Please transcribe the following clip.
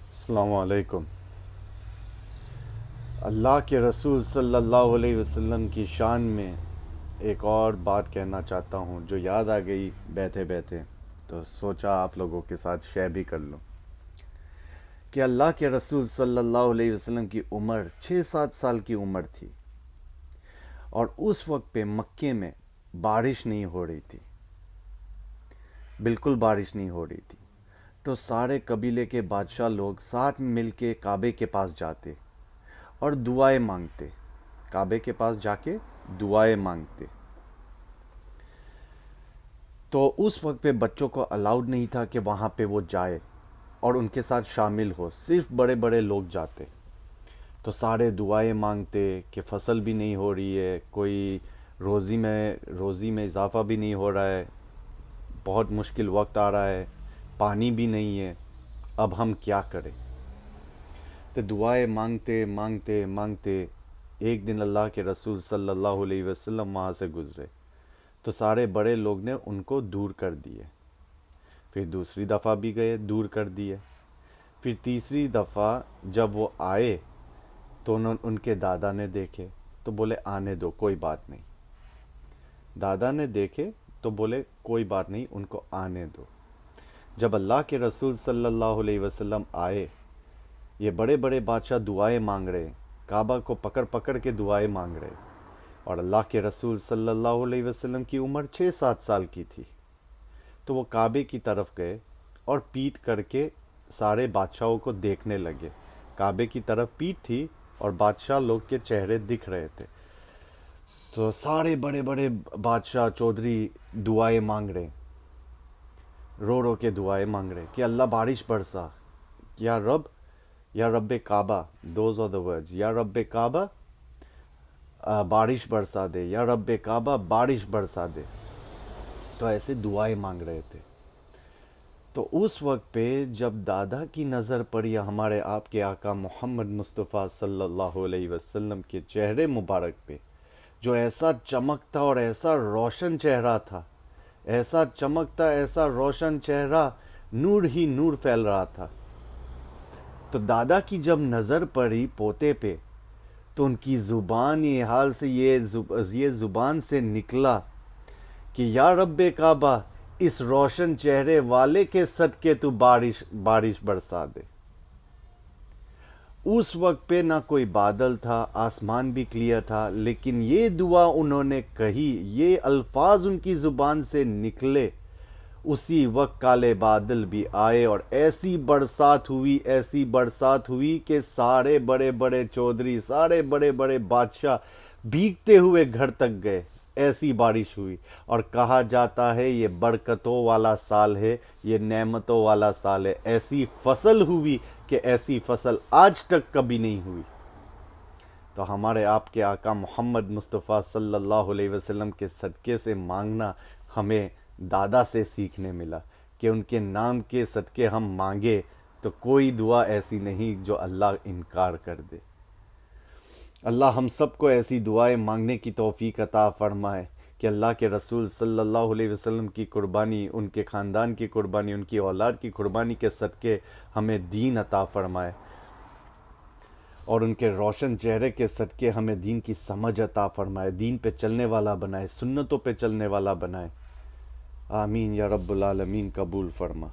السلام علیکم۔ اللہ کے رسول صلی اللہ علیہ وسلم کی شان میں ایک اور بات کہنا چاہتا ہوں جو یاد آ گئی بیٹھے بیٹھے، تو سوچا آپ لوگوں کے ساتھ شیئر بھی کر لوں کہ اللہ کے رسول صلی اللہ علیہ وسلم کی عمر 6-7 سال کی عمر تھی، اور اس وقت پہ مکے میں بارش نہیں ہو رہی تھی، بالکل بارش نہیں ہو رہی تھی۔ تو سارے قبیلے کے بادشاہ لوگ ساتھ مل کے کعبے کے پاس جاتے اور دعائیں مانگتے، کعبے کے پاس جا کے دعائیں مانگتے۔ تو اس وقت پہ بچوں کو الاؤڈ نہیں تھا کہ وہاں پہ وہ جائے اور ان کے ساتھ شامل ہو، صرف بڑے بڑے لوگ جاتے۔ تو سارے دعائیں مانگتے کہ فصل بھی نہیں ہو رہی ہے، کوئی روزی میں اضافہ بھی نہیں ہو رہا ہے، بہت مشکل وقت آ رہا ہے، پانی بھی نہیں ہے، اب ہم کیا کریں؟ تو دعائیں مانگتے مانگتے مانگتے ایک دن اللہ کے رسول صلی اللہ علیہ وسلم وہاں سے گزرے، تو سارے بڑے لوگ نے ان کو دور کر دیے۔ پھر دوسری دفعہ بھی گئے، دور کر دیے۔ پھر تیسری دفعہ جب وہ آئے تو ان کے دادا نے دیکھے تو بولے آنے دو، کوئی بات نہیں۔ دادا نے دیکھے تو بولے کوئی بات نہیں، ان کو آنے دو۔ جب اللہ کے رسول صلی اللہ علیہ وسلم آئے، یہ بڑے بڑے بادشاہ دعائیں مانگ رہے، کعبہ کو پکڑ پکڑ کے دعائیں مانگ رہے، اور اللہ کے رسول صلی اللہ علیہ وسلم کی عمر 6-7 سال کی تھی۔ تو وہ کعبے کی طرف گئے اور پیٹ کر کے سارے بادشاہوں کو دیکھنے لگے۔ کعبے کی طرف پیٹ تھی اور بادشاہ لوگ کے چہرے دکھ رہے تھے۔ تو سارے بڑے بڑے بادشاہ چودھری دعائیں مانگ رہے، رو رو کے دعائیں مانگ رہے کہ اللہ بارش برسا، یا رب کعبہ، دوز آر دا ورڈز، یا رب کعبہ بارش برسا دے، یا رب کعبہ بارش برسا دے۔ تو ایسے دعائیں مانگ رہے تھے۔ تو اس وقت پہ جب دادا کی نظر پڑی ہمارے آپ کے آقا محمد مصطفیٰ صلی اللہ علیہ وسلم کے چہرے مبارک پہ، جو ایسا چمکتا اور ایسا روشن چہرہ تھا، ایسا چمکتا ایسا روشن چہرہ، نور ہی نور پھیل رہا تھا، تو دادا کی جب نظر پڑی پوتے پہ تو ان کی زبان یہ حال سے یہ زبان سے نکلا کہ یا رب کعبہ اس روشن چہرے والے کے صدقے تو بارش برسا دے۔ اس وقت پہ نہ کوئی بادل تھا، آسمان بھی کلیئر تھا، لیکن یہ دعا انہوں نے کہی، یہ الفاظ ان کی زبان سے نکلے، اسی وقت کالے بادل بھی آئے اور ایسی برسات ہوئی کہ سارے بڑے بڑے چودھری، سارے بڑے بڑے بادشاہ بھیگتے ہوئے گھر تک گئے، ایسی بارش ہوئی۔ اور کہا جاتا ہے یہ برکتوں والا سال ہے، یہ نعمتوں والا سال ہے، ایسی فصل ہوئی کہ ایسی فصل آج تک کبھی نہیں ہوئی۔ تو ہمارے آپ کے آقا محمد مصطفیٰ صلی اللہ علیہ وسلم کے صدقے سے مانگنا ہمیں دادا سے سیکھنے ملا کہ ان کے نام کے صدقے ہم مانگے تو کوئی دعا ایسی نہیں جو اللہ انکار کر دے۔ اللہ ہم سب کو ایسی دعائیں مانگنے کی توفیق عطا فرمائے کہ اللہ کے رسول صلی اللہ علیہ وسلم کی قربانی، ان کے خاندان کی قربانی، ان کی اولاد کی قربانی کے صدقے ہمیں دین عطا فرمائے، اور ان کے روشن چہرے کے صدقے ہمیں دین کی سمجھ عطا فرمائے، دین پہ چلنے والا بنائے، سنتوں پہ چلنے والا بنائے۔ آمین یا رب العالمین، قبول فرما۔